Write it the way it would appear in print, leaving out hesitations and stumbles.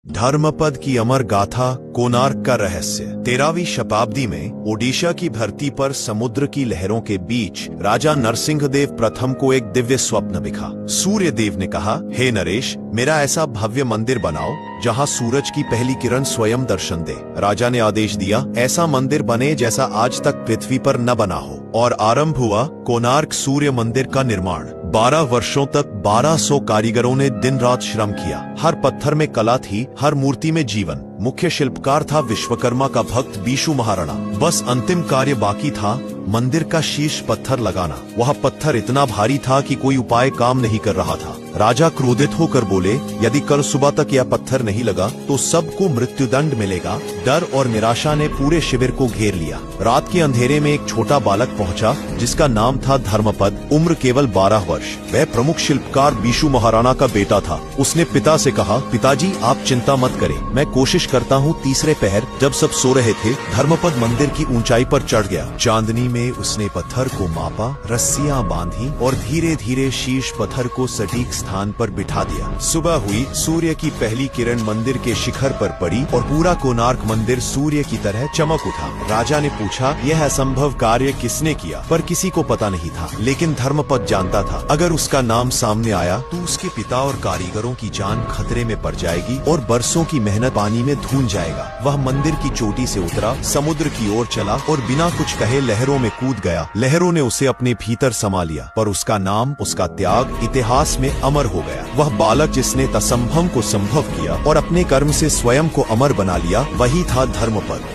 धर्मपद की अमर गाथा, कोणार्क का रहस्य। 13वीं शताब्दी में ओडिशा की धरती पर समुद्र की लहरों के बीच राजा नरसिंहदेव प्रथम को एक दिव्य स्वप्न दिखा। सूर्य देव ने कहा, हे नरेश, मेरा ऐसा भव्य मंदिर बनाओ जहाँ सूरज की पहली किरण स्वयं दर्शन दे। राजा ने आदेश दिया, ऐसा मंदिर बने जैसा आज तक पृथ्वी पर न बना हो। और आरंभ हुआ कोणार्क सूर्य मंदिर का निर्माण। 12 वर्षों तक 1200 कारीगरों ने दिन रात श्रम किया। हर पत्थर में कला थी, हर मूर्ति में जीवन। मुख्य शिल्पकार था विश्वकर्मा का भक्त बीशु महाराणा। बस अंतिम कार्य बाकी था, मंदिर का शीर्ष पत्थर लगाना। वह पत्थर इतना भारी था कि कोई उपाय काम नहीं कर रहा था। राजा क्रोधित होकर बोले, यदि कल सुबह तक यह पत्थर नहीं लगा तो सबको मृत्युदंड मिलेगा। डर और निराशा ने पूरे शिविर को घेर लिया। रात के अंधेरे में एक छोटा बालक पहुंचा, जिसका नाम था धर्मपद। उम्र केवल 12 वर्ष। वह प्रमुख शिल्पकार बीशु महाराणा का बेटा था। उसने पिता से कहा, पिताजी आप चिंता मत करें, मैं कोशिश करता हूँ। तीसरे पहर जब सब सो रहे थे, धर्मपद मंदिर की ऊंचाई पर चढ़ गया। चांदनी में उसने पत्थर को मापा, रस्सियां बांधी और धीरे धीरे शीर्ष पत्थर को सटीक स्थान पर बिठा दिया। सुबह हुई, सूर्य की पहली किरण मंदिर के शिखर पर पड़ी और पूरा कोणार्क मंदिर सूर्य की तरह चमक उठा। राजा ने पूछा, यह असंभव कार्य किसने किया? पर किसी को पता नहीं था। लेकिन धर्मपद जानता था, अगर उसका नाम सामने आया तो उसके पिता और कारीगरों की जान खतरे में पड़ जाएगी और बरसों की मेहनत पानी में धुन जाएगा। वह मंदिर की चोटी से उतरा, समुद्र की ओर चला और बिना कुछ कहे लहरों में कूद गया। लहरों ने उसे अपने भीतर समा लिया, पर उसका नाम, उसका त्याग इतिहास में अमर हो गया। वह बालक जिसने असंभव को संभव किया और अपने कर्म से स्वयं को अमर बना लिया, वही था धर्मपद।